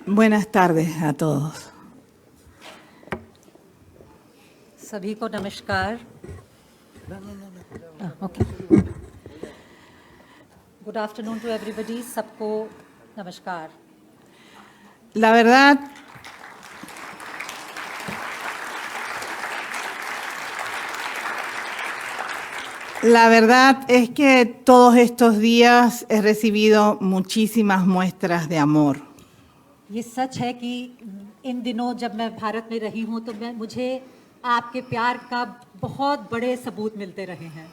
Buenas tardes a todos. सभी को नमस्कार. Okay. Good afternoon to everybody. सबको नमस्कार. La verdad es que todos estos días he recibido muchísimas muestras de amor. ये सच है कि इन दिनों जब मैं भारत में रही हूँ तो मुझे आपके प्यार का बहुत बड़े सबूत मिलते रहे हैं.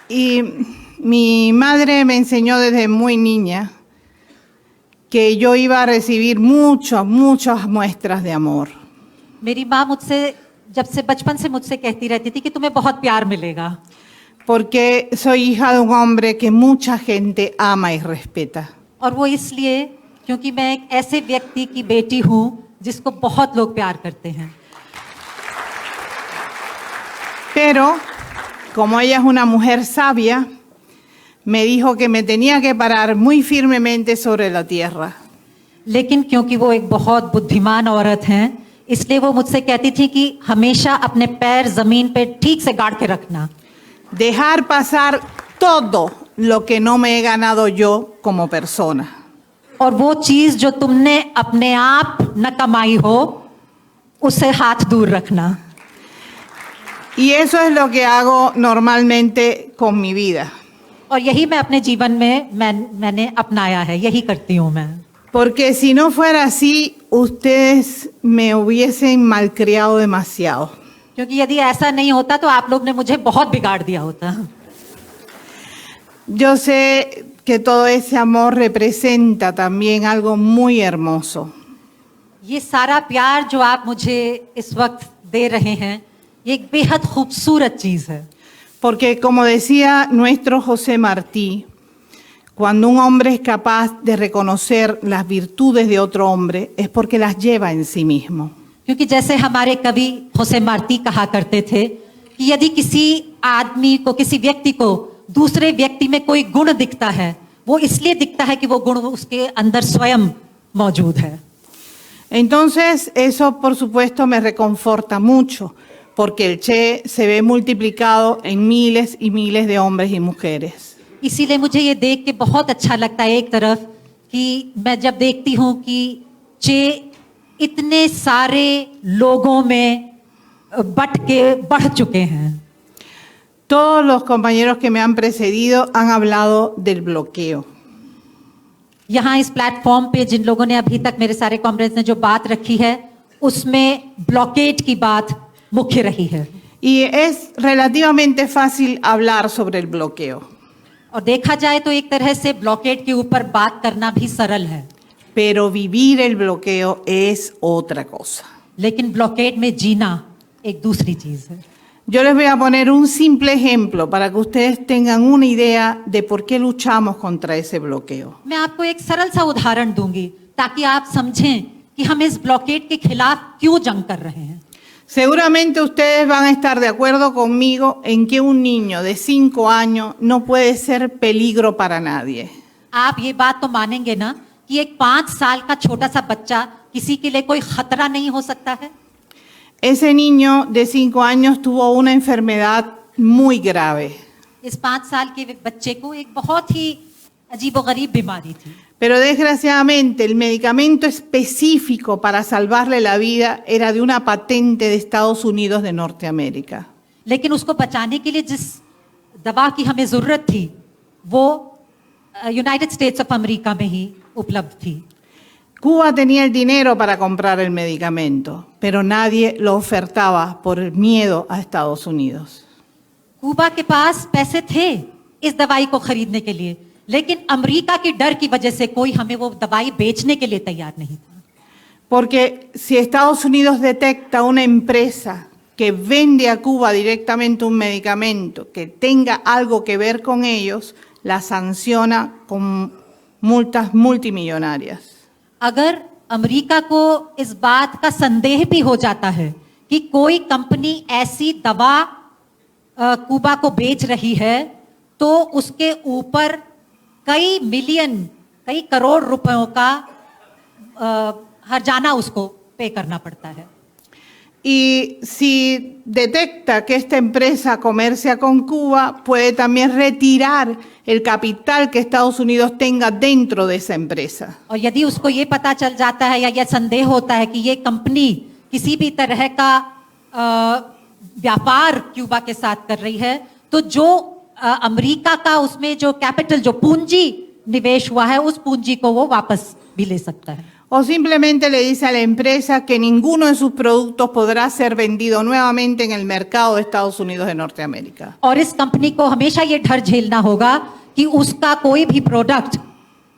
Y mi madre me enseñó desde muy niña que yo iba a recibir muchas muestras de amor. मेरी माँ मुझसे जब से बचपन से मुझसे कहती रहती थी कि तुम्हें बहुत प्यार मिलेगा. Porque soy hija de un hombre que mucha gente ama y respeta. और वो इसलिए क्योंकि मैं एक ऐसे व्यक्ति की बेटी हूँ जिसको बहुत लोग प्यार करते हैं. Pero como ella es una mujer sabia, me dijo que me tenía que parar muy firmemente sobre la tierra. लेकिन क्योंकि वो एक बहुत बुद्धिमान औरत हैं, इसलिए वो मुझसे कहती थी कि हमेशा अपने पैर जमीन पे ठीक से गाड़ के रखना. Dejar pasar todo lo que no me he ganado yo como persona. और वो चीज जो तुमने अपने आप न कमाई हो उससे हाथ दूर रखना. Y eso es lo que hago normalmente con mi vida. और यही मैं अपने जीवन में मैंने अपनाया है, यही करती हूँ मैं. Porque si no fuera así, ustedes me hubiesen malcriado demasiado. क्योंकि यदि ऐसा नहीं होता तो आप लोग ने मुझे बहुत बिगाड़ दिया होता. Yo sé que todo ese amor representa también algo muy hermoso. ये सारा प्यार जो आप मुझे इस वक्त दे रहे हैं, ये एक बेहद खूबसूरत चीज है. Porque como decía nuestro José Martí, cuando un hombre es capaz de reconocer las virtudes de otro hombre, es porque las lleva en sí mismo. क्योंकि जैसे हमारे कवि होसे मार्ती कहा करते थे कि यदि किसी आदमी को, किसी व्यक्ति को दूसरे व्यक्ति में कोई गुण दिखता है, वो इसलिए दिखता है कि वो गुण उसके अंदर स्वयं मौजूद है. Entonces, eso por supuesto me reconforta mucho, porque el Che se ve multiplicado en miles y miles de hombres y mujeres. इसीलिए मुझे ये देख के बहुत अच्छा लगता है एक तरफ कि मैं जब देखती हूँ कि चे इतने सारे लोगों में बट के बढ़ चुके हैं. Todos los compañeros que me han precedido han hablado del bloqueo. यहाँ इस प्लेटफॉर्म पे जिन लोगों ने अभी तक, मेरे सारे कॉमरेड्स ने जो बात रखी है, उसमें ब्लॉकेड की बात मुख्य रही है. Y es relativamente fácil hablar sobre el bloqueo. और देखा जाए तो एक तरह से ब्लॉकेड के ऊपर बात करना भी सरल है. Pero vivir el bloqueo es otra cosa. लेकिन ब्लॉकेड में जीना एक दूसरी चीज है. Yo les voy a poner un simple ejemplo para que ustedes tengan una idea de por qué luchamos contra ese bloqueo. मैं आपको एक सरल सा उदाहरण दूंगी ताकि आप समझें कि हम इस ब्लॉकेड के खिलाफ क्यों जंग कर रहे हैं. Seguramente ustedes van a estar de acuerdo conmigo en que un niño de 5 años no puede ser peligro para nadie. आप ये बात तो मानेंगे ना कि एक 5 साल का छोटा सा बच्चा किसी के लिए कोई खतरा नहीं हो सकता है. Ese niño de 5 años tuvo una enfermedad muy grave. इस 5 साल के बच्चे को एक बहुत ही अजीबोगरीब बीमारी थी. Pero desgraciadamente el medicamento específico para salvarle la vida era de una patente de Estados Unidos de Norteamérica. लेकिन उसको बचाने के लिए जिस दवा की हमें जरूरत थी वो यूनाइटेड स्टेट्स ऑफ अमेरिका में ही उपलब्ध थी. Cuba tenía el dinero para comprar el medicamento, pero nadie lo ofertaba por el miedo a Estados Unidos. Quba के पास पैसे थे इस दवाई को खरीदने के लिए, लेकिन अमेरिका के डर की वजह से कोई हमें वो दवाई बेचने के लिए तैयार नहीं था. Porque si Estados Unidos detecta una empresa que vende a Cuba directamente un medicamento que tenga algo que ver con ellos, la sanciona con multas multimillonarias. अगर अमेरिका को इस बात का संदेह भी हो जाता है कि कोई कंपनी ऐसी दवा कुबा को बेच रही है तो उसके ऊपर कई मिलियन, कई करोड़ रुपयों का हर्जाना उसको पे करना पड़ता है। Y si detecta que esta empresa comercia con Cuba, puede también retirar el capital que Estados Unidos tenga dentro de esa empresa. और यदि उसको ये पता चल जाता है या यह संदेह होता है कि ये कंपनी किसी भी तरह का व्यापार क्यूबा के साथ कर रही है, तो जो अमेरिका का उसमें जो कैपिटल, जो पूंजी निवेश हुआ है, उस पूंजी को वो वापस भी ले सकता है। O simplemente le dice a la empresa que ninguno de sus productos podrá ser vendido nuevamente en el mercado de Estados Unidos de Norteamérica. और इस कंपनी को हमेशा ये डर झेलना होगा कि उसका कोई भी प्रोडक्ट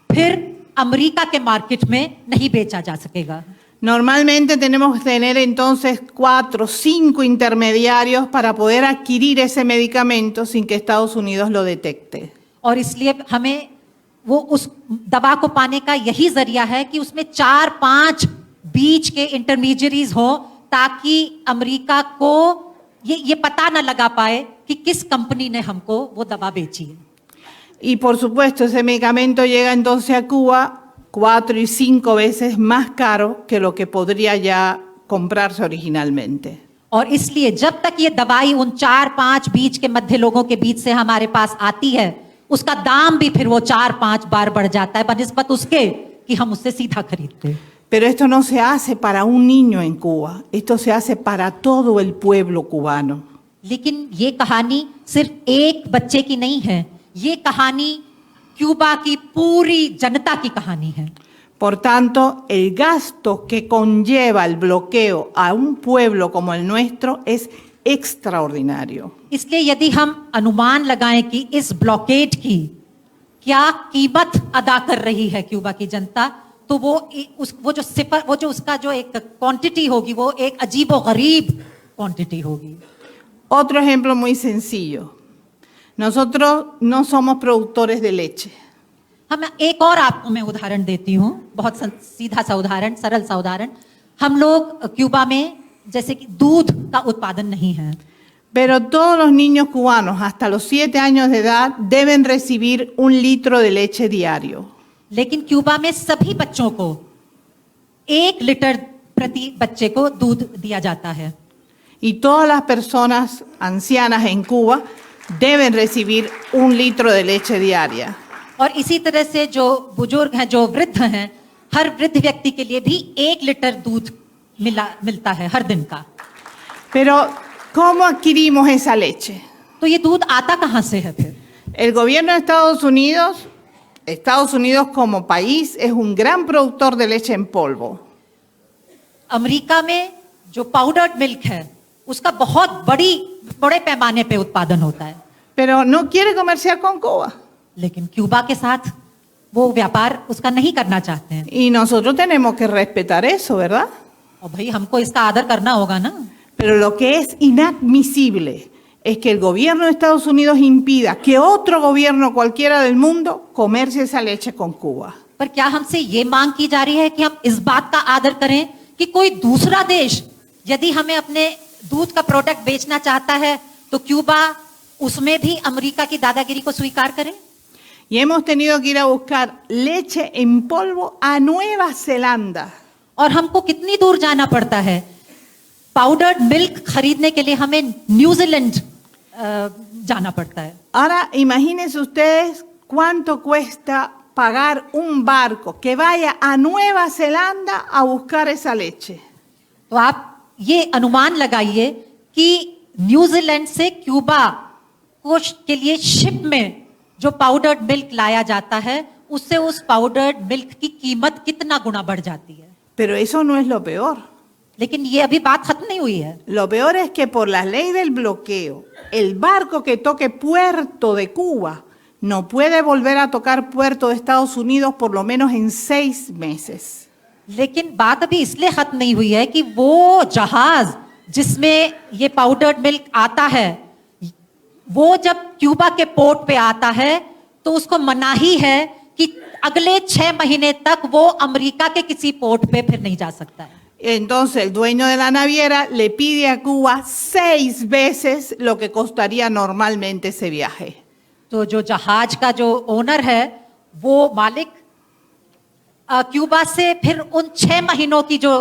फिर अमेरिका के मार्केट में नहीं बेचा जा सकेगा। Normalmente tenemos que tener entonces 4 o 5 intermediarios para poder adquirir ese medicamento sin que Estados Unidos lo detecte. और इसलिए हमें वो उस दवा को पाने का यही जरिया है कि उसमें 4-5 बीच के इंटरमीडियरीज हो, ताकि अमेरिका को ये पता न लगा पाए कि किस कंपनी ने हमको वो दवा बेची है। Y por supuesto ese medicamento llega entonces a Cuba 4 y 5 veces más caro que lo que podría ya comprarse originalmente. और इसलिए जब तक ये दवाई उन 4-5 बीच के मध्य लोगों के बीच से हमारे पास आती है, उसका दाम भी फिर वो 4-5 बार बढ़ जाता है बनिस्बत उसके कि हम उससे सीधा खरीदते हैं। Pero esto no se hace para un niño en Cuba, esto se hace para todo el pueblo cubano. लेकिन ये कहानी सिर्फ एक बच्चे की नहीं है, ये कहानी क्यूबा की पूरी जनता की कहानी है। Por tanto, el gasto que conlleva el bloqueo a un pueblo como el nuestro es extraordinario. इसलिए यदि हम अनुमान लगाएं कि इस ब्लॉकेड की क्या कीमत अदा कर रही है क्यूबा की जनता, तो वो जो उसका जो एक क्वांटिटी होगी, वो एक अजीबोगरीब क्वांटिटी होगी। Otro ejemplo muy sencillo. Nosotros no somos productores de leche. हम एक और आपको मैं उदाहरण देती हूँ, बहुत सीधा सा उदाहरण, सरल सा उदाहरण। हम लोग क्यूबा में जैसे कि दूध का उत्पादन नहीं है, Pero todos los niños cubanos hasta los 7 años de edad deben recibir 1 litro de leche diario. लेकिन क्यूबा में सभी बच्चों को 1 लीटर प्रति बच्चे को दूध दिया जाता है। Y todas las personas ancianas en Cuba deben recibir 1 litro de leche diaria. और इसी तरह से जो बुजुर्ग हैं, जो वृद्ध हैं, हर वृद्ध व्यक्ति के लिए भी 1 लीटर दूध मिलता है हर दिन का। Pero, ¿cómo adquirimos esa leche? तो ये दूध आता कहाँ से है फिर? El gobierno de Estados Unidos como país es un gran productor de leche en polvo. America में जो पाउडर्ड मिल्क है, उसका बहुत बड़े पैमाने पे उत्पादन होता है। Pero no quiere comerciar con Cuba. लेकिन क्यूबा के साथ वो व्यापार उसका नहीं करना चाहते हैं। Y nosotros tenemos que respetar eso, ¿verdad? और भाई हमको इसका आदर करना होगा ना। Pero lo que es inadmisible es que el gobierno de Estados Unidos impida que otro gobierno cualquiera del mundo comercie esa leche con Cuba. पर क्या हमसे ये मांग की जा रही है कि हम इस बात का आदर करें कि कोई दूसरा देश यदि हमें अपने दूध का प्रोडक्ट बेचना चाहता है, तो क्यूबा उसमें भी अमेरिका की दादागिरी को स्वीकार करे? Y hemos tenido que ir a buscar leche en polvo a Nueva Zelanda. और हमको कितनी दूर जाना पड़ता है पाउडर्ड मिल्क खरीदने के लिए? हमें न्यूजीलैंड जाना पड़ता है। Ahora imagínense ustedes cuánto cuesta pagar un barco que vaya a Nueva Zelanda a buscar esa leche. तो आप ये अनुमान लगाइए कि न्यूजीलैंड से क्यूबा के लिए शिप में जो पाउडर्ड मिल्क लाया जाता है, उससे उस पाउडर्ड मिल्क की कीमत कितना गुना बढ़ जाती है। Pero eso no es lo peor. लेकिन ये अभी बात खत्म नहीं हुई है। Lo peor es que por la ley del bloqueo, el barco que toque puerto de Cuba no puede volver a tocar puerto de Estados Unidos por lo menos en 6 meses. लेकिन बात अभी इसलिए खत्म नहीं हुई है कि वो जहाज जिसमें ये पाउडर्ड मिल्क आता है, वो जब क्यूबा के पोर्ट पे आता है तो उसको मनाही है कि अगले 6 महीने तक वो अमेरिका के किसी पोर्ट पे फिर नहीं जा सकता है। Entonces el dueño de la naviera le pide a Cuba 6 veces lo que costaría normalmente ese viaje. तो जो जहाज का जो ओनर है वो मालिक क्यूबा से फिर उन 6 महीनों की जो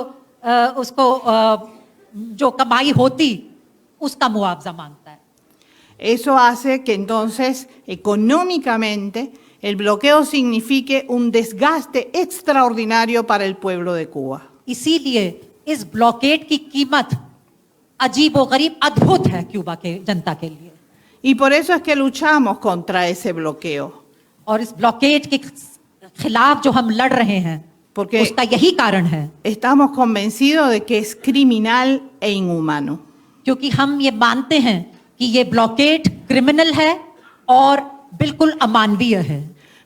उसको जो कमाई होती उसका मुआवजा मांगता है। Eso hace que entonces económicamente el bloqueo signifique un desgaste extraordinario para el pueblo de Cuba. इसीलिए इस ब्लॉकेड की कीमत अजीबोगरीब अद्भुत है क्यूबा के जनता के लिए। Y por eso es que luchamos contra ese bloqueo. और इस ब्लॉकेड के खिलाफ जो हम लड़ रहे हैं Porque उसका यही कारण है, estamos convencidos de que es criminal e inhumano. क्योंकि हम ये मानते हैं कि ये ब्लॉकेड क्रिमिनल है और बिल्कुल अमानवीय है।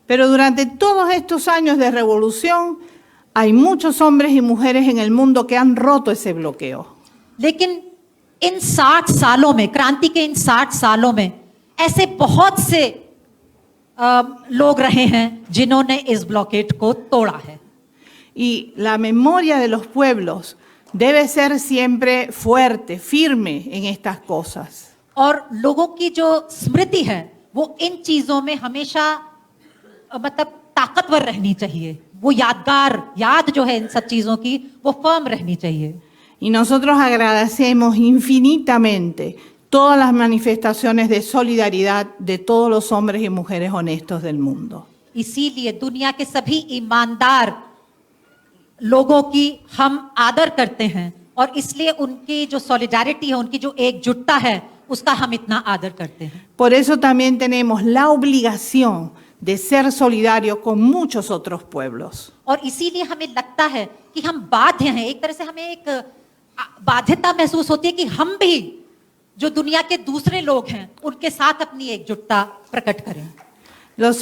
Pero durante todos estos años de revolución hay muchos hombres y mujeres en el mundo que han roto ese bloqueo. लेकिन इन 60 सालों में, क्रांति के इन 60 सालों में ऐसे बहुत से लोग रहे हैं जिन्होंने इस ब्लॉकेड को तोड़ा है। Y la memoria de los pueblos debe ser siempre fuerte, firme en estas cosas. और लोगों की जो स्मृति है वो इन चीजों में हमेशा मतलब ताकतवर रहनी चाहिए। वो यादगार याद जो है इन सब चीजों की वो फर्म रहनी चाहिए। Y nosotros agradecemos infinitamente todas las manifestaciones de solidaridad de todos los hombres y mujeres honestos del mundo. इसीलिए दुनिया के सभी ईमानदार लोगों की हम आदर करते हैं और इसलिए उनकी जो सॉलिडारिटी है, उनकी जो एकजुटता है उसका हम इतना आदर करते हैं। Por eso también tenemos la obligación de ser solidarios con muchos otros pueblos. और इसीलिए हमें लगता है कि हम बाध्य हैं, एक तरह से हमें एक बाध्यता महसूस होती है कि हम भी जो दुनिया के दूसरे लोग हैं उनके साथ अपनी एकजुटता प्रकट करें। Los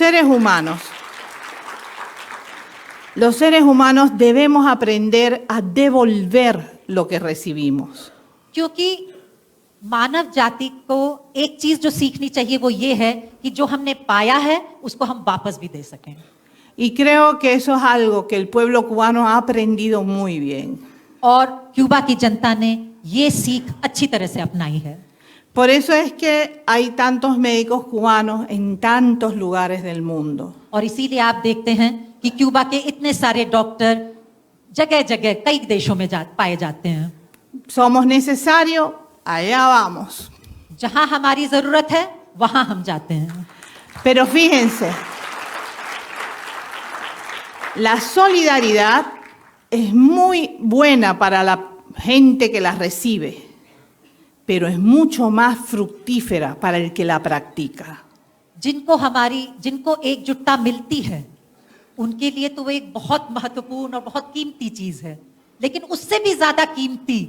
seres humanos debemos aprender a devolver lo que recibimos. क्योंकि मानव जाति को एक चीज जो सीखनी चाहिए वो ये है कि जो हमने पाया है उसको हम वापस भी दे सकें। Y creo que eso es algo que el pueblo cubano ha aprendido muy bien. और क्यूबा की जनता ने ये सीख अच्छी तरह से अपनाई है। Por eso es que hay tantos médicos cubanos en tantos lugares del mundo. और इसीलिए आप देखते हैं कि क्यूबा के इतने सारे डॉक्टर जगह जगह कई देशों में पाए जाते हैं। Somos necesarios, allá vamos. जहां हमारी जरूरत है वहां हम जाते हैं। Pero fíjense, la solidaridad es muy buena para la gente que la recibe, pero es mucho más fructífera para el que la practica. जिनको एकजुटता मिलती है उनके लिए तो वो एक बहुत महत्वपूर्ण और बहुत कीमती चीज है, लेकिन उससे भी ज्यादा कीमती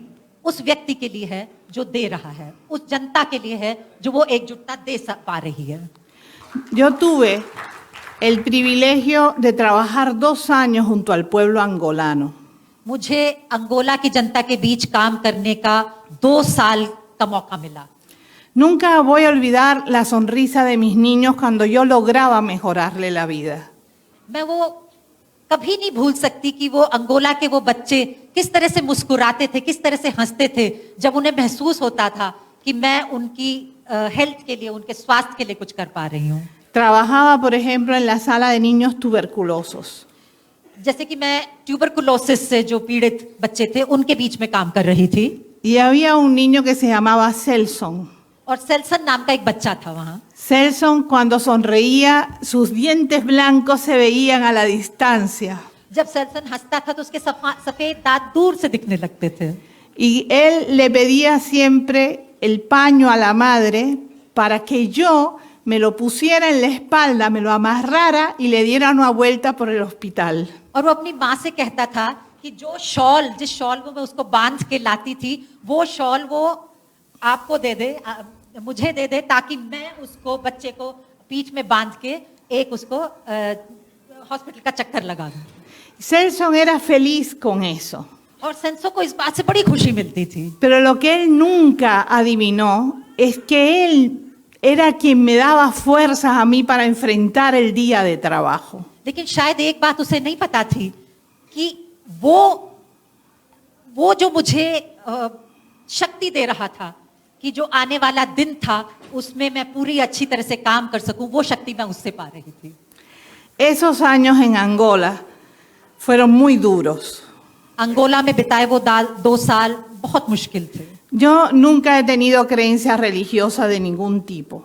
उस व्यक्ति के लिए है जो दे रहा है, उस जनता के लिए है जो वो एकजुटता दे पा रही है। Yo tuve el privilegio de trabajar 2 años junto al pueblo angolano. मुझे अंगोला की जनता के बीच काम करने का 2 साल का मौका मिला। Nunca voy a olvidar la sonrisa de mis niños cuando yo lograba mejorarle la vida. मैं वो कभी नहीं भूल सकती कि वो अंगोला के वो बच्चे किस तरह से मुस्कुराते थे, किस तरह से हंसते थे जब उन्हें महसूस होता था कि मैं उनकी हेल्थ के लिए, उनके स्वास्थ्य के लिए कुछ कर पा रही हूँ। Trabajaba, por ejemplo, en la sala de niños tuberculosos. जैसे कि मैं ट्यूबरकुलोसिस से जो पीड़ित बच्चे थे उनके बीच में काम कर रही थी। Y había un niño que se llamaba Celson. और सेल्सन नाम का एक बच्चा था वहाँ। Celson, cuando sonreía, sus dientes blancos se veían a la distancia. जब सेल्सन हंसता था तो उसके सफेद दांत दूर से दिखने लगते थे। Y él le pedía siempre el paño a la madre para que yo me lo pusiera en la espalda, me lo amarrara y le diera una vuelta por el hospital. और वो अपनी माँ से कहता था कि जो शॉल, जिस शॉल को मैं उसको बांध के लाती थी, वो शॉल वो आपको दे दे, मुझे दे दे, ताकि मैं उसको बच्चे को पीठ में बांध के एक उसको हॉस्पिटल का चक्कर लगा दूं। Celson era feliz con eso. और सेंसो को इस बात से बड़ी खुशी मिलती थी। Pero lo que él nunca adivinó es que él era quien me daba fuerzas a mí para enfrentar el día de trabajo. लेकिन शायद एक बात उसे नहीं पता थी कि वो जो मुझे शक्ति दे रहा था कि जो आने वाला दिन था उसमें मैं पूरी अच्छी तरह से काम कर सकूं, वो शक्ति मैं उससे पा रही थी। Esos años en Angola fueron muy duros. Angola में बिताए वो 2 साल बहुत मुश्किल थे. Yo nunca he tenido creencia religiosa de ningún tipo,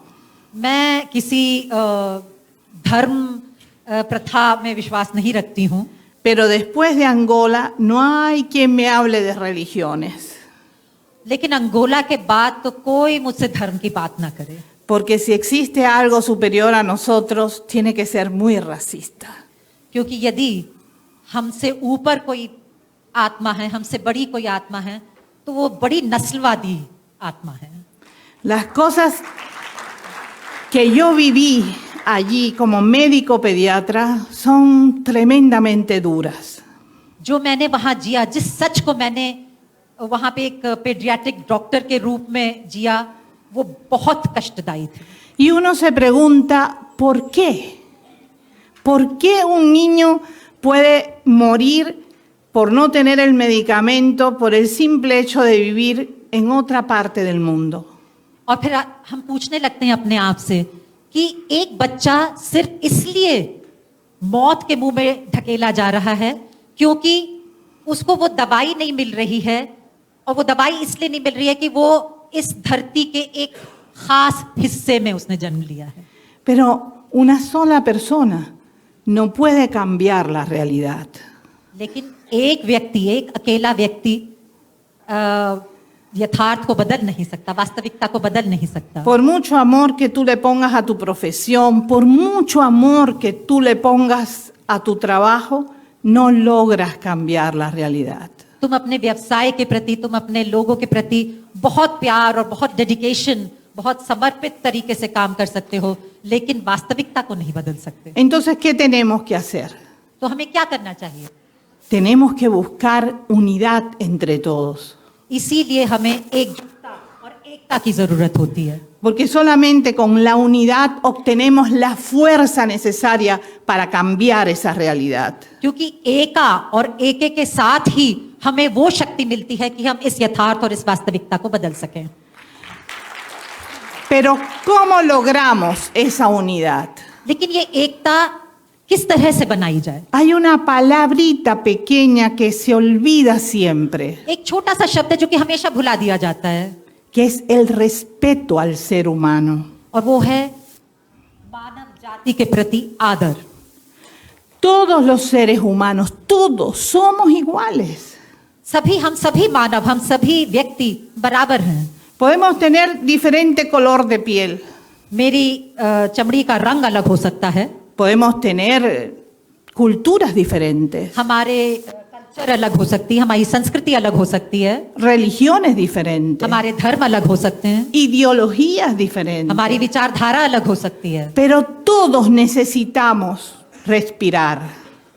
मैं किसी धर्म प्रथा में विश्वास नहीं रखती हूँ. pero después de Angola no hay quien me hable de religiones, लेकिन अंगोला के बाद तो कोई मुझसे धर्म की बात ना करे. porque si existe algo superior a nosotros, tiene que ser muy racista. क्योंकि यदि हमसे ऊपर कोई आत्मा है, हमसे बड़ी कोई आत्मा है, तो वो बड़ी नस्लवादी आत्मा है. Las cosas que yo viví allí como médico pediatra son tremendamente duras. जो मैंने वहाँ जिया, जिस सच को मैंने वहाँ पे एक पेडियाट्रिक डॉक्टर के रूप में जिया, वो बहुत कष्टदायी थे. Y uno se pregunta, ¿por qué? ¿Por qué un niño puede morir por no tener el medicamento por el simple hecho de vivir en otra parte del mundo? और फिर हम पूछने लगते हैं अपने आप से कि एक बच्चा सिर्फ इसलिए मौत के मुंह में ढकेला जा रहा है क्योंकि उसको वो दवाई नहीं मिल रही है, और वो दवाई इसलिए नहीं मिल रही है कि वो इस धरती के एक खास हिस्से में उसने जन्म लिया है. Pero una sola persona no puede cambiar la realidad. लेकिन एक व्यक्ति, एक अकेला व्यक्ति यथार्थ को बदल नहीं सकता, वास्तविकता को बदल नहीं सकता. Por mucho amor que tú le pongas a tu profesión, por mucho amor que tú le pongas a tu trabajo, no logras cambiar la realidad. तुम अपने व्यवसाय के प्रति, तुम अपने लोगों के प्रति बहुत प्यार और बहुत डेडिकेशन, बहुत समर्पित तरीके से काम कर सकते हो, लेकिन वास्तविकता को नहीं बदल सकते. Entonces, ¿qué tenemos que hacer? तो हमें क्या करना चाहिए? Tenemos que buscar unidad entre todos, इसीलिए हमें एकजुटता और एकता की जरूरत होती है. porque solamente con la unidad obtenemos la fuerza necesaria para cambiar esa realidad. क्योंकि एका और एके के साथ ही हमें वो शक्ति मिलती है कि हम इस यथार्थ और इस वास्तविकता को बदल सकें. Pero ¿cómo logramos esa unidad? लेकिन ये एकता किस तरह से बनाई जाए? Hay una palabrita pequeña que se olvida siempre, एक छोटा सा शब्द है जो कि हमेशा भुला दिया जाता है, que es el respeto al ser humano. और वो है मानव जाति के प्रति आदर. Todos los seres humanos, todos somos iguales. हम सभी मानव, हम सभी व्यक्ति बराबर हैं. Podemos tener diferente color de piel, मेरी चमड़ी का रंग अलग हो सकता है, podemos tener culturas diferentes, हमारे कल्चर अलग हो सकती है, हमारी संस्कृति अलग हो सकती है, religiones diferentes, हमारे धर्म अलग हो सकते हैं, ideologías diferentes, हमारी विचारधारा अलग हो सकती है, pero todos necesitamos respirar,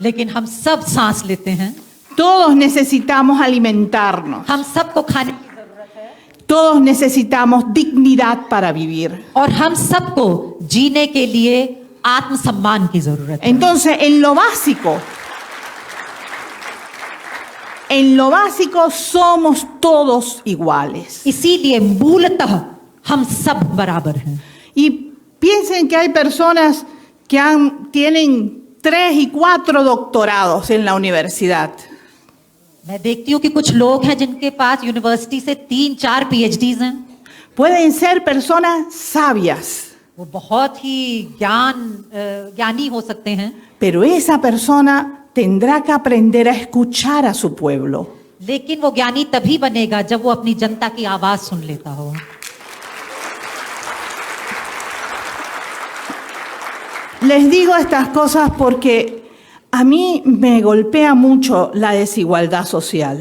लेकिन हम सब सांस लेते हैं. todos necesitamos alimentarnos, हम सबको खाने की जरूरत है, todos necesitamos dignidad para vivir. और हम सबको जीने के लिए आत्मसम्मान की जरूरत है. Entonces, en lo básico somos todos iguales. इसीलिए मूलतः हम सब बराबर हैं. Y piensen que hay personas que tienen 3 y 4 doctorados en la universidad. मैं देखती हूँ कि कुछ लोग हैं जिनके पास यूनिवर्सिटी से 3-4 PhDs हैं. Pueden ser personas sabias, वो बहुत ही ज्ञानी हो सकते हैं, pero esa persona tendrá que aprender a escuchar a su pueblo. लेकिन वो ज्ञानी तभी बनेगा जब वो अपनी जनता की आवाज सुन लेता हो. Les digo estas cosas porque a mí me golpea mucho la desigualdad social.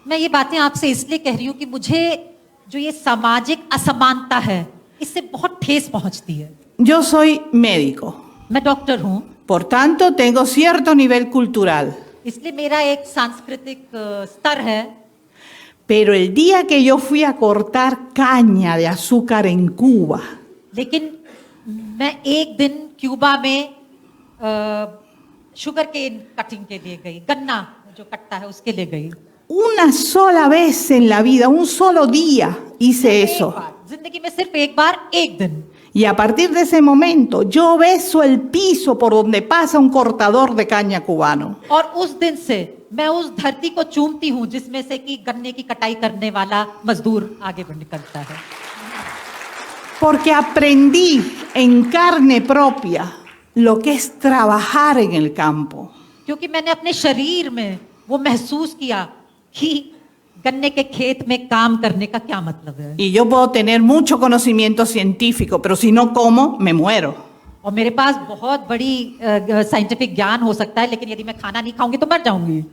मैं ये बातें आपसे इसलिए कह रही हूँ कि मुझे जो ये सामाजिक असमानता है, इससे बहुत ठेस पहुंचती है. Yo soy médico, मैं डॉक्टर हूँ, por tanto tengo cierto nivel cultural, इसलिए मेरा एक सांस्कृतिक स्तर है. pero el día que yo fui a cortar caña de azúcar en Cuba, लेकिन मैं एक दिन क्यूबा में शुगर केन कटिंग के लिए गई, गन्ना जो कटता है उसके लिए गई. una sola vez en la vida, un solo día hice eso. जिंदगी में सिर्फ एक बार, एक दिन. Y a partir de ese momento, yo beso el piso por donde pasa un cortador de caña cubano. और उस दिन से मैं उस धरती को चूमती हूँ जिसमें से कि गन्ने की कटाई करने वाला मजदूर आगे बढ़ निकलता है। Porque aprendí en carne propia lo que es trabajar en el campo. क्योंकि मैंने अपने शरीर में वो महसूस किया कि गन्ने के खेत में काम करने का क्या मतलब है। Y yo puedo tener mucho conocimiento científico, pero si no como, me muero. और मेरे पास बहुत बड़ी साइंटिफिक ज्ञान हो सकता है, लेकिन यदि मैं खाना नहीं खाऊंगी तो मर जाऊंगी।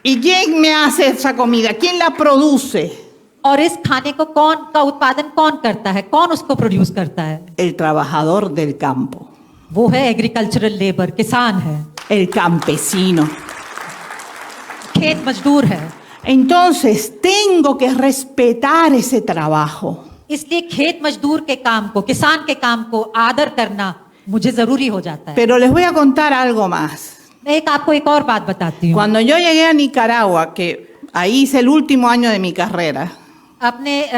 ¿Y quién me hace esa comida? ¿Quién la produce? और इस खाने को का उत्पादन कौन करता है, कौन उसको प्रोड्यूस करता है? El trabajador del campo, वो है एग्रीकल्चरल लेबर, किसान है, el campesino. खेत मजदूर है। Entonces, tengo que respetar ese trabajo. इसलिए खेत मजदूर के काम को, किसान के काम को आदर करना मुझे जरूरी हो जाता है। Pero les voy a contar algo más. मैं आपको एक और बात बताती हूँ। Cuando yo llegué a Nicaragua, que ahí hice el último año de mi carrera, अपने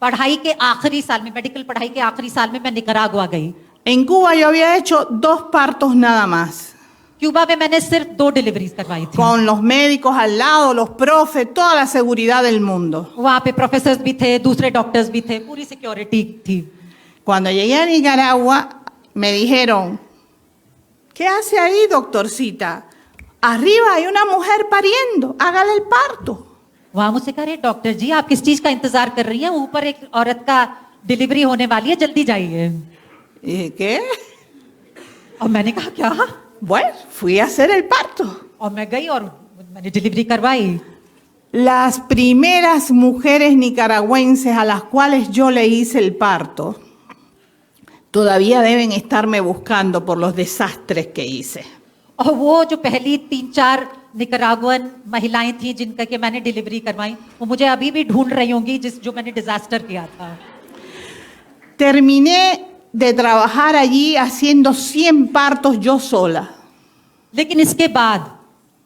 पढ़ाई के आखिरी साल में, मेडिकल पढ़ाई के आखिरी साल में मैं निकरागुआ गई। en Cuba yo había hecho 2 partos nada más. Cuba में मैंने सिर्फ 2 डिलीवरीज करवाई थी। Con los médicos al lado, los profes, toda la seguridad del mundo. वहाँ पे प्रोफेसर भी थे, दूसरे डॉक्टर्स भी थे, पूरी सिक्योरिटी थी। Cuando llegué a Nicaragua, me dijeron, ¿qué hace ahí, doctorcita? Arriba hay una mujer pariendo, hágale el parto. वहाँ मुझसे कह रहे, डॉक्टर जी आप किस चीज का इंतजार कर रही हैं? ऊपर एक औरत का डिलीवरी होने वाली है, जल्दी जाइए। Y dije, ¿qué? और मैंने कहा क्या? Bueno, fui a hacer el parto. और मैं गई और मैंने डिलीवरी करवाई। Las primeras mujeres nicaragüenses a las cuales yo le hice el parto, todavía deben estarme buscando por los desastres que hice. और वो जो पहली 3-4 निकरागुअन महिलाएं थी जिनका कि मैंने डिलीवरी करवाई, वो मुझे अभी भी ढूंढ रही होंगी जो मैंने डिजास्टर किया था। Terminé de trabajar allí haciendo 100 partos yo sola. लेकिन इसके बाद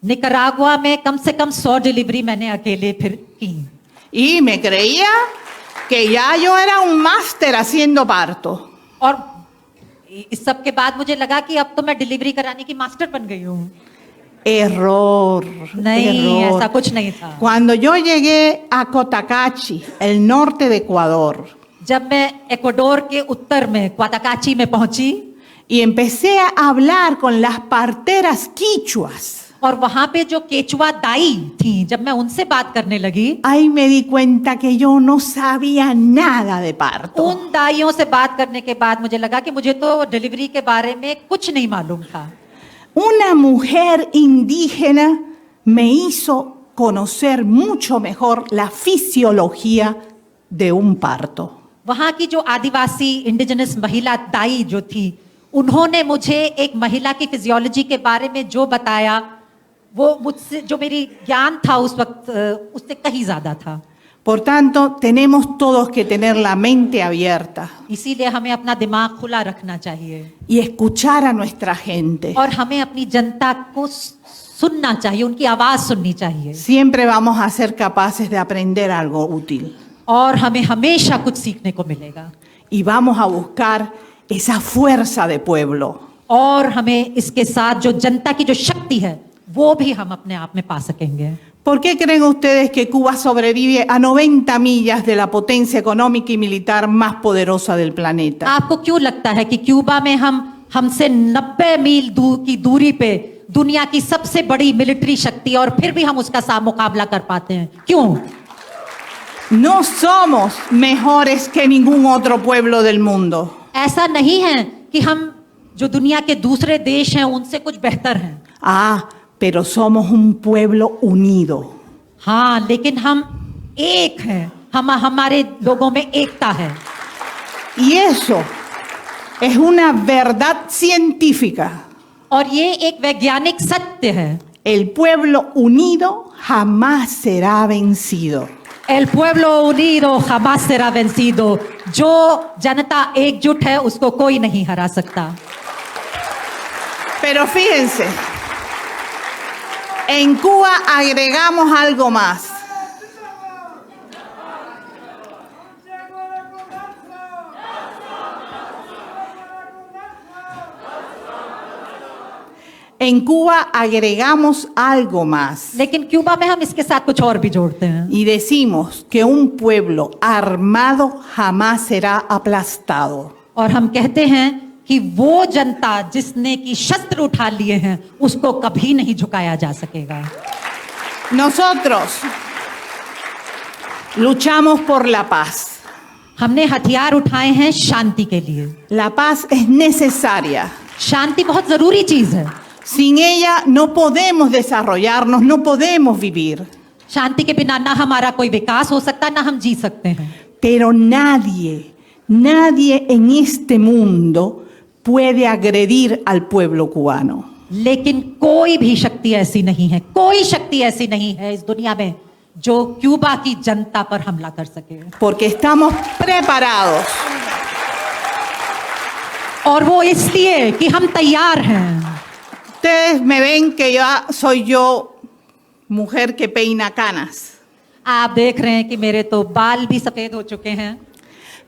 निकरागुआ में कम से कम 100 डिलीवरी मैंने अकेले फिर की। Y me creía que ya yo era un máster haciendo parto. और इस सब के बाद मुझे लगा कि अब तो मैं डिलीवरी कराने की मास्टर बन गई हूँ। Error. नहीं, error. ऐसा कुछ नहीं था। Cuando yo llegué a Cotacachi, el norte de Ecuador, जब मैं इक्वाडोर के उत्तर में क्वाताकाची में पहुंची y empecé a hablar con las parteras quichuas, और वहां पे जो केचुआ दाई थी, जब मैं उनसे बात करने लगी, ahí me di cuenta que yo no sabía nada de parto. उन दाइयों से बात करने के बाद मुझे लगा कि मुझे तो डिलीवरी के बारे में कुछ नहीं मालूम था। Una mujer indígena me hizo conocer mucho mejor la fisiología de un parto. वहां की जो आदिवासी इंडिजिनस महिला दाई जो थी, उन्होंने मुझे एक महिला की फिजियोलॉजी के बारे में जो बताया, वो मुझसे जो मेरी ज्ञान था उस वक्त उससे कहीं ज्यादा था। Por tanto, tenemos todos que tener la mente abierta इसीलिए हमें अपना दिमाग खुला रखना चाहिए y escuchar a nuestra gente. और हमें अपनी जनता को सुनना चाहिए, उनकी आवाज सुननी चाहिए Siempre vamos a ser capaces de aprender algo útil और हमें हमेशा कुछ सीखने को मिलेगा y vamos a buscar esa fuerza de pueblo. और हमें इसके साथ जो जनता की जो शक्ति है वो भी हम अपने आप में पा सकेंगे। ¿Por qué creen ustedes que Cuba sobrevive a 90 millas de la potencia económica y militar más poderosa del planeta? आपको क्यों लगता है कि क्यूबा में हमसे 90 मील की दूरी पे दुनिया की सबसे बड़ी मिलिट्री शक्ति और फिर भी हम उसका मुकाबला कर पाते हैं? क्यों? No somos mejores que ningún otro pueblo del mundo. ऐसा नहीं है कि हम जो दुनिया के दूसरे देश हैं उनसे कुछ बेहतर हैं। Ah, pero somos un pueblo unido. हाँ, लेकिन हम एक हैं, हमारे लोगों में एकता है। Y eso es una verdad científica. और ये एक वैज्ञानिक सत्य है। El pueblo unido jamás será vencido. El pueblo unido jamás será vencido. जो जनता एकजुट है उसको कोई नहीं हरा सकता। Pero fíjense, en Cuba agregamos algo más. En Cuba agregamos algo más लेकिन क्यूबा में हम इसके साथ कुछ और भी जोड़ते हैं y decimos que un pueblo armado jamás será aplastado. और हम कहते हैं कि वो जनता जिसने की शस्त्र उठा लिए हैं उसको कभी नहीं झुकाया जा सकेगा। Nosotros luchamos por la paz. हमने हथियार उठाए हैं शांति के लिए। La paz es necesaria. शांति बहुत जरूरी चीज है। Sin ella no podemos desarrollarnos, no podemos vivir. शांति के बिना ना हमारा कोई विकास हो सकता ना हम जी सकते हैं। Pero nadie en este mundo puede agredir al pueblo cubano. लेकिन कोई भी शक्ति ऐसी नहीं है, कोई शक्ति ऐसी नहीं है इस दुनिया में जो क्यूबा की जनता पर हमला कर सके। Porque estamos preparados. और वो इसलिए कि हम तैयार हैं। Ustedes me ven que soy yo mujer que peina canas, आप देख रहे हैं कि मेरे तो बाल भी सफेद हो चुके हैं,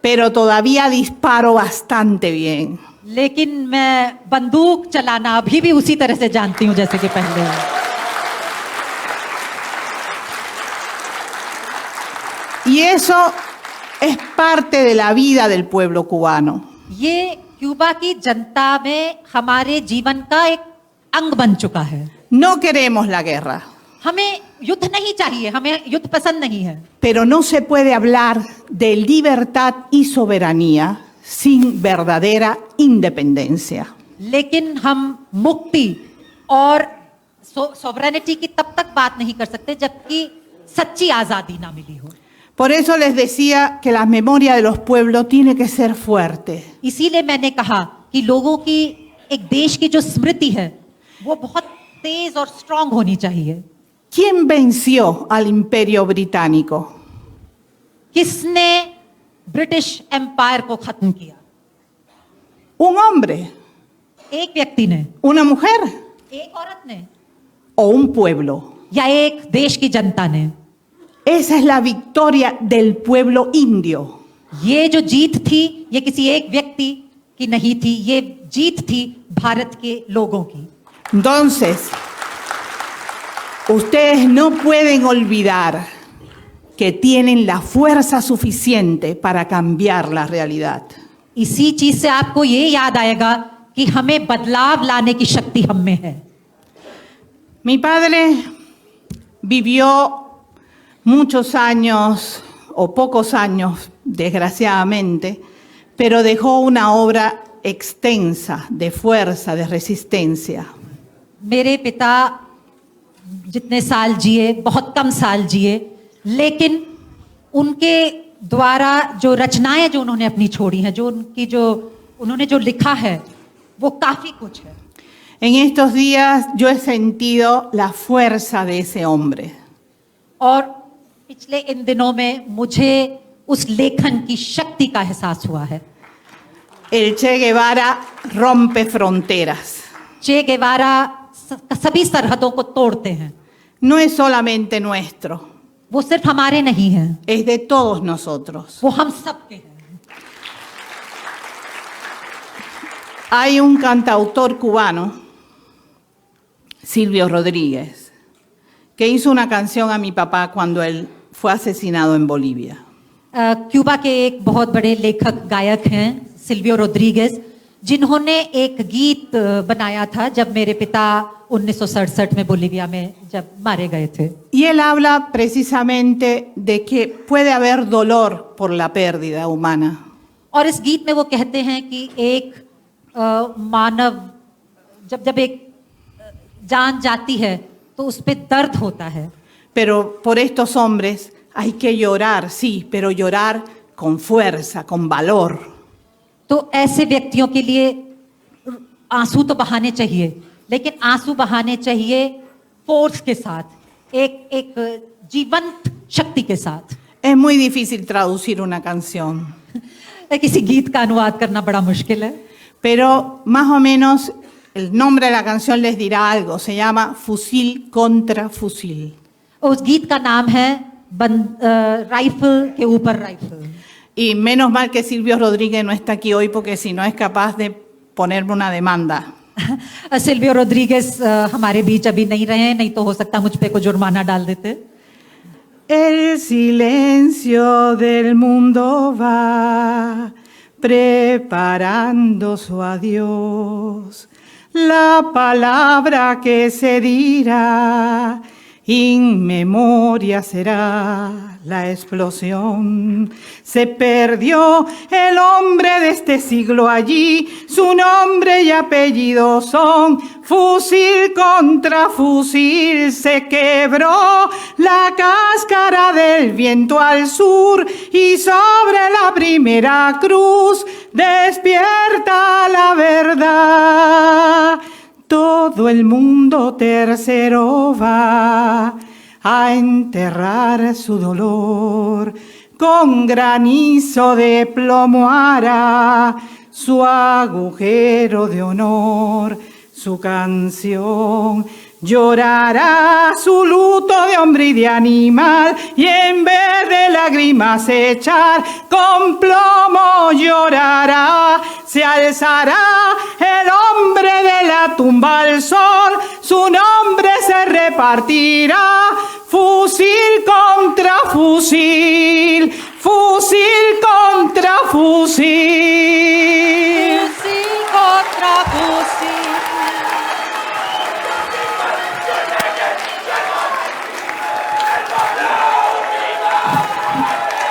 pero todavía disparo bastante bien. लेकिन मैं बंदूक चलाना अभी भी उसी तरह से जानती हूँ जैसे कि पहले। Y eso es parte de la vida del pueblo cubano. ये क्यूबा की जनता में हमारे जीवन का एक अंग बन चुका है। No queremos la guerra, हमें युद्ध नहीं चाहिए, हमें युद्ध पसंद नहीं है, pero no se puede hablar de libertad y soberanía sin verdadera independencia. लेकिन हम मुक्ति और सॉवरेनिटी की तब तक बात नहीं कर सकते जबकि सच्ची आजादी ना मिली हो। Por eso les decía que la memoria de los pueblos tiene que ser fuerte. इसीलिए मैंने कहा कि लोगों की एक देश की जो स्मृति है वो बहुत तेज और स्ट्रांग होनी चाहिए। ¿Quién venció al imperio británico? किसने ब्रिटिश एम्पायर को खत्म किया? ¿Un hombre? एक व्यक्ति ने, ¿Una mujer? एक औरत ने, ¿O un pueblo? या एक देश की जनता ने? Esa es la victoria del pueblo indio. ये जो जीत थी ये किसी एक व्यक्ति की नहीं थी, ये जीत थी भारत के लोगों की। Entonces, ustedes no pueden olvidar que tienen la fuerza suficiente para cambiar la realidad. इसी चीज से आपको ये याद आएगा कि हमें बदलाव लाने की शक्ति हम में है। Mi padre vivió muchos años, o pocos años, desgraciadamente, pero dejó una obra extensa de fuerza, de resistencia. मेरे पिता जितने साल जिए बहुत कम साल जिए, लेकिन उनके द्वारा जो रचनाएं जो उन्होंने अपनी छोड़ी हैं, जो उनकी जो उन्होंने जो लिखा है वो काफी कुछ है। En estos días yo he sentido la fuerza de ese hombre. और पिछले इन दिनों में मुझे उस लेखन की शक्ति का एहसास हुआ है। El Che Guevara rompe fronteras. चे गेवारा सभी सरहदों को तोड़ते हैं। No es solamente nuestro, वो सिर्फ हमारे नहीं हैं, es de todos nosotros. वो हम सब के हैं। Hay un cantautor cubano, Silvio Rodríguez, que hizo una canción a mi papá cuando él fue asesinado en Bolivia. Cuba के एक बहुत बड़े लेखक गायक हैं सिल्वियो रोड्रिगेज, जिन्होंने एक गीत बनाया था जब मेरे पिता 1967 में बोलिविया में जब मारे गए थे। Y él habla precisamente de que puede haber dolor por la pérdida humana. और इस गीत में वो कहते हैं कि एक मानव जब एक जान जाती है तो उस पे दर्द होता है। Pero por estos hombres hay que llorar, sí, pero llorar con fuerza, con valor. तो ऐसे व्यक्तियों के लिए आंसू तो बहाने चाहिए, लेकिन आंसू बहाने चाहिए फोर्स के साथ, एक जीवंत शक्ति के साथ। Es muy difícil traducir una canción, किसी गीत का अनुवाद करना बड़ा मुश्किल है, pero más o menos el nombre de la canción les dirá algo. Se llama Fusil contra Fusil. उस गीत का नाम है राइफल के ऊपर rifle. Y menos mal que Silvio Rodríguez no está aquí hoy, porque si no es capaz de ponerme una demanda. Silvio Rodriguez हमारे बीच अभी नहीं रहे हैं, नहीं तो हो सकता मुझ पे को जुर्माना डाल देते। El silencio del mundo va preparando su adiós. La palabra que se dirá, inmemoria será la explosión. Se perdió el hombre de este siglo allí, su nombre y apellido son fusil contra fusil. Se quebró la cáscara del viento al sur y sobre la primera cruz despierta la verdad. Todo el mundo tercero va a enterrar su dolor, con granizo de plomo hará su agujero de honor. Su canción llorará su luto de hombre y de animal, y en vez de lágrimas echar, con plomo llorará. Se alzará el hombre de la tumba al sol, su nombre se repartirá, fusil contra fusil, fusil contra fusil.